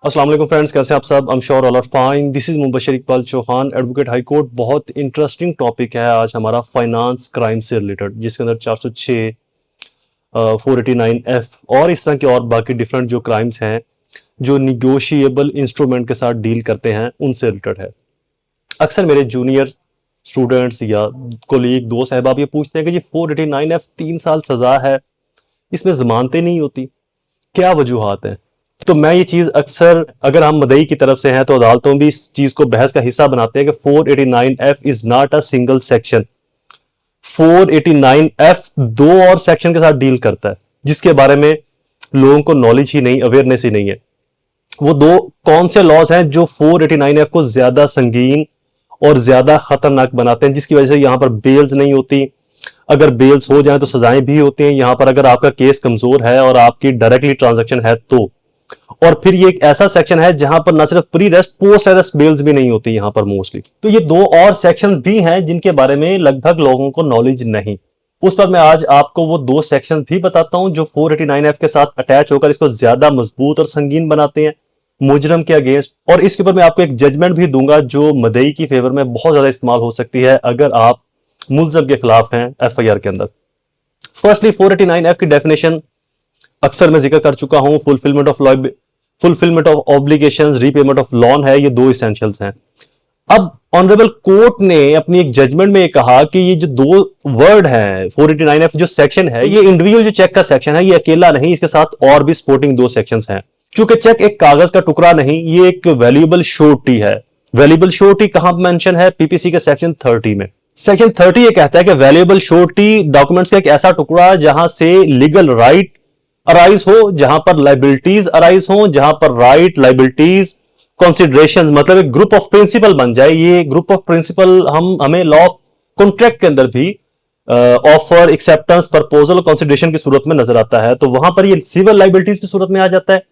अस्सलाम वालेकुम फ्रेंड्स, कैसे हैं आप सब? I am sure all are fine. This is Mubashar Iqbal Chauhan, advocate high court. बहुत इंटरेस्टिंग टॉपिक है आज हमारा फाइनेंस क्राइम से रिलेटेड, जिसके अंदर 406 489F और इस तरह के और बाकी डिफरेंट जो क्राइम्स हैं जो निगोशिएबल इंस्ट्रूमेंट के साथ डील करते हैं उनसे रिलेटेड है। अक्सर मेरे जूनियर स्टूडेंट्स या कोलीग दोस्त अहबाब ये पूछते हैं कि जी 489F 3 साल सजा है, इसमें जमानतें नहीं होती, क्या वजूहात हैं? तो मैं ये चीज अक्सर, अगर हम मदई की तरफ से हैं तो अदालतों भी इस चीज को बहस का हिस्सा बनाते हैं कि 489F is not a single section. 489F दो और सेक्शन के साथ डील करता है जिसके बारे में लोगों को नॉलेज ही नहीं, अवेयरनेस ही नहीं है। वो दो कौन से लॉज हैं जो 489F को ज्यादा संगीन और ज्यादा खतरनाक बनाते हैं, जिसकी वजह से यहां पर बेल्स नहीं होती, अगर बेल्स हो जाए तो सजाएं भी होती हैं। यहां पर अगर आपका केस कमजोर है और आपकी डायरेक्टली ट्रांजैक्शन है तो, और फिर ये एक ऐसा सेक्शन है जहां पर ना सिर्फ pre arrest, post arrest bails भी नहीं होती यहां पर मोस्टली। तो ये दो और सेक्शंस भी हैं जिनके बारे में लगभग लोगों को नॉलेज नहीं। उस पर मैं आज आपको वो दो सेक्शन भी बताता हूं जो 489F के साथ अटैच होकर इसको ज्यादा मजबूत और संगीन बनाते हैं मुजरम के अगेंस्ट। और इसके ऊपर मैं आपको एक जजमेंट भी दूंगा जो मदई की फेवर में बहुत ज्यादा इस्तेमाल हो सकती है अगर आप मुलजम के खिलाफ हैं FIR के अंदर। फर्स्टली 489F की डेफिनेशन अक्सर मैं जिक्र कर चुका हूं। Fulfilment of obligations, repayment of loan है, ये दो इसेंशियल्स हैं। अब ऑनरेबल कोर्ट ने अपनी एक जजमेंट में कहा कि ये जो दो वर्ड हैं 489F जो सेक्शन है, ये इंडिविजुअल जो चेक का सेक्शन है ये अकेला नहीं, इसके साथ और भी सपोर्टिंग दो सेक्शंस हैं। चूंकि चेक एक कागज का टुकड़ा नहीं, ये एक वैल्यूएबल श्योरिटी है। वैल्यूएबल श्योरिटी कहां मेंशन है? PPC के सेक्शन 30 में। सेक्शन 30 ये कहता है कि वैल्यूएबल श्योरिटी डॉक्यूमेंट्स का एक ऐसा टुकड़ा जहां से लीगल राइट अराइज हो, जहां पर लाइबिलिटीज अराइज हो, जहां पर राइट, लाइबिलिटीज, कंसीडरेशन, मतलब एक ग्रुप ऑफ प्रिंसिपल बन जाए। ये ग्रुप ऑफ प्रिंसिपल हमें लॉ ऑफ कॉन्ट्रैक्ट के अंदर भी ऑफर, एक्सेप्टेंस, प्रपोजल और कंसीडरेशन की सूरत में नजर आता है। तो वहां पर ये सिविल लाइबिलिटीज की सूरत में आ जाता है।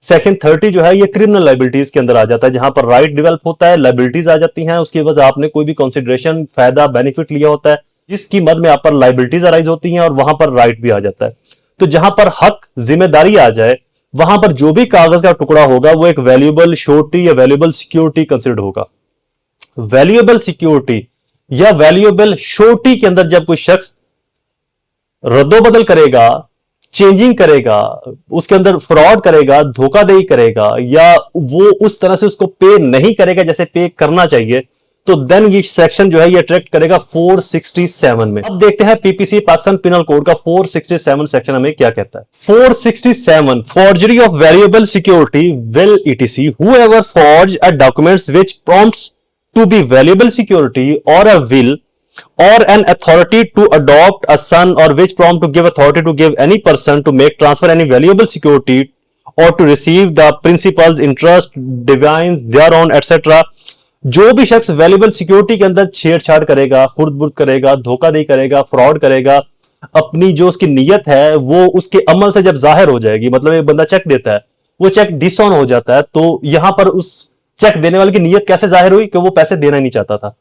सेक्शन 30 जो है ये क्रिमिनल लाइबिलिटीज के अंदर आ जाता है, जहां पर राइट डेवलप होता है, लाइबिलिटीज आ जाती हैं, उसकी वजह आपने कोई भी कंसीडरेशन, फायदा, बेनिफिट लिया होता है जिसकी मद में आप पर लाइबिलिटीज अराइज होती हैं, और वहां पर राइट भी आ जाता है। तो जहां पर हक, जिम्मेदारी आ जाए, वहां पर जो भी कागज का टुकड़ा होगा वो एक वैल्यूएबल श्योरिटी या वैल्यूएबल सिक्योरिटी कंसिडर होगा। वैल्यूएबल सिक्योरिटी या वैल्यूएबल श्योरिटी के अंदर जब कोई शख्स रद्दोबदल करेगा, चेंजिंग करेगा, उसके अंदर फ्रॉड करेगा, धोखाधड़ी करेगा, या वो उस तरह से उसको पे नहीं करेगा जैसे पे करना चाहिए, तो देन ये सेक्शन जो है ये अट्रैक्ट करेगा 467 में। अब देखते हैं PPC पाकिस्तान पिनल कोड का 467 सेक्शन हमें क्या कहता है। 467 forgery of valuable security will ETC whoever forge a documents which prompts to be valuable security or a will or an authority to adopt a son or which prompt to give authority to give any person to make transfer any valuable security or to receive the principals interest divines thereon etc। जो भी शख्स valuable security के अंदर छेड़छाड़ करेगा, खुर्द-बुर्द करेगा, धोखाधड़ी करेगा, फ्रॉड करेगा, अपनी जो उसकी नीयत है वो उसके अमल से जब जाहिर हो जाएगी, मतलब एक बंदा चेक देता है, वो चेक डिसऑन हो जाता है, तो यहां पर उस चेक देने वाले की नीयत कैसे जाहिर हुई कि वो पैसे देना ही नहीं चाहता था।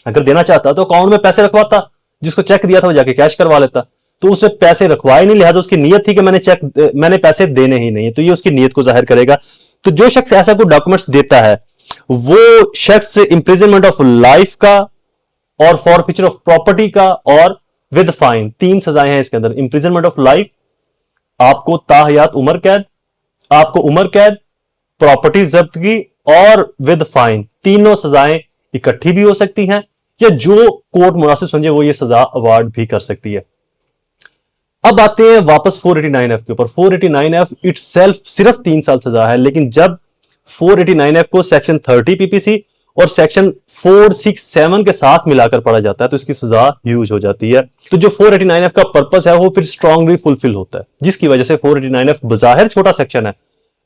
अगर देना चाहता तो अकाउंट में पैसे रखवाता, जिसको चेक दिया था वो जाके कैश करवा लेता, तो उसने पैसे रखवाए नहीं, लिहाजा उसकी नीयत थी कि मैंने पैसे देने ही नहीं, तो ये उसकी नीयत को जाहिर करेगा। तो जो शख्स ऐसा कोई डॉक्यूमेंट्स देता है वो शख्स इंप्रिजनमेंट ऑफ लाइफ का और फॉरफीचर ऑफ प्रॉपर्टी का और विद फाइन, 3 सजाएं हैं इसके अंदर। इंप्रिजनमेंट ऑफ लाइफ, आपको ताहयात उम्र कैद, आपको उम्र कैद, प्रॉपर्टी जब्तगी और विद फाइन, तीनों सजाएं इकट्ठी भी हो सकती हैं, या जो कोर्ट मुनासिब समझे वो ये सजा अवार्ड भी कर सकती है। अब आते हैं वापस 489F के ऊपर। 489F इटसेल्फ सिर्फ 3 साल सजा है, लेकिन जब 489F को सेक्शन 30 PPC और सेक्शन 467 के साथ मिलाकर पढ़ा जाता है तो इसकी सजा ह्यूज हो जाती है। तो जो 489F का पर्पस है वो फिर स्ट्रांगली फुलफिल होता है, जिसकी वजह से 489F बजाहिर छोटा सेक्शन है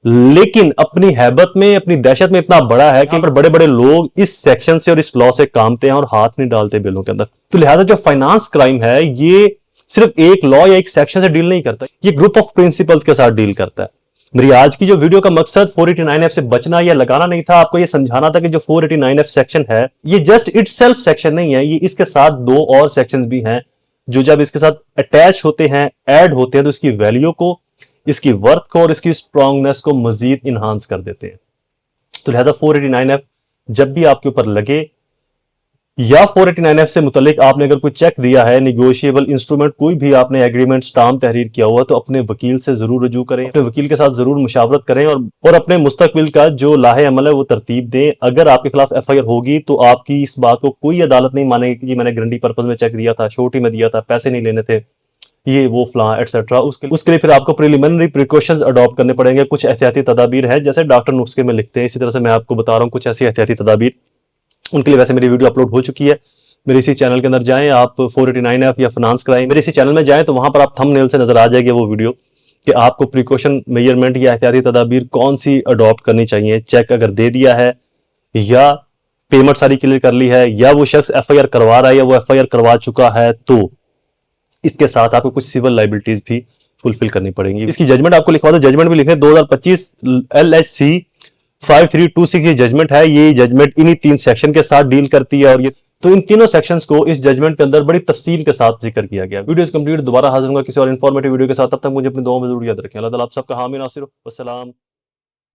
लेकिन अपनी हैबत में, अपनी दहशत में इतना बड़ा है कि बड़े बड़े लोग इस सेक्शन से और इस लॉ से कामते हैं और हाथ नहीं डालते बिलों के अंदर। तो लिहाजा जो फाइनेंस क्राइम है ये सिर्फ एक लॉ या एक सेक्शन से डील नहीं करता, ये ग्रुप ऑफ प्रिंसिपल्स के साथ डील करता है। मेरी आज की जो वीडियो का मकसद 489F से बचना या लगाना नहीं था, आपको ये समझाना था कि जो 489F सेक्शन है ये जस्ट इटसेल्फ सेक्शन नहीं है, ये इसके साथ दो और सेक्शंस भी हैं जो जब इसके साथ अटैच होते हैं, ऐड होते हैं, तो इसकी वैल्यू को इसकी वर्थ को और इसकी स्ट्रांगनेस को मजीद इनहांस कर देते हैं। तो लिहाजा 489F जब भी आपके ऊपर लगे या 489F से मुतल्लिक आपने अगर कोई चेक दिया है, निगोशिएबल इंस्ट्रूमेंट, कोई भी आपने एग्रीमेंट स्टाम्प तहरीर किया हुआ, तो अपने वकील से जरूर रजू करें, अपने वकील के साथ जरूर मुशावरत करें और अपने मुस्तकबिल का जो लाहे अमल है वो तरतीब दें। अगर आपके खिलाफ FIR होगी तो आपकी इस बात को कोई अदालत नहीं मानेगी कि मैंने गारंटी पर्पज में चेक दिया था, छोटी में दिया था, पैसे नहीं लेने थे, ये वो फलां एटसेट्रा। उसके लिए फिर आपको प्रिलिमिनरी प्रिकॉशंस अडॉप्ट करने पड़ेंगे। कुछ एहतियाती तदाबीर है जैसे डॉक्टर नुस्खे में लिखते हैं, इसी तरह से मैं आपको बता रहा हूँ कुछ ऐसी एहतियाती तदाबीर। उनके लिए वैसे मेरी वीडियो अपलोड हो चुकी है, मेरे इसी चैनल के अंदर जाएं आप, 489F या फाइनेंस क्राइम, मेरे इसी चैनल में जाएं तो वहां पर आप थंबनेल से नजर आ जाएगी वो वीडियो कि आपको प्रिकॉशन मेजरमेंट या एहतियाती तदाबीर कौन सी अडॉप्ट करनी चाहिए। चेक अगर दे दिया है या पेमेंट सारी क्लियर कर ली है या वो शख्स FIR करवा रहा है या वो FIR करवा चुका है, तो इसके साथ आपको कुछ सिविल लाइबिलिटीज भी फुलफिल करनी पड़ेंगी। इसकी जजमेंट आपको लिखवा दो, जजमेंट भी लिखे 2025 LHC 5326 ये जजमेंट है। ये जजमेंट इन्हीं 3 सेक्शन के साथ डील करती है और ये तो इन तीनों सेक्शंस को इस जजमेंट के अंदर बड़ी तफसील के साथ जिक्र किया गया। वीडियो इज कंप्लीट, दोबारा हाजिर होगा किसी और इन्फॉर्मेटिव वीडियो के साथ। तब तक मुझे अपनी दुआओं में जरूर याद रखें। अल्लाह ताला आप सबका हामी नासिर। वस्सलाम।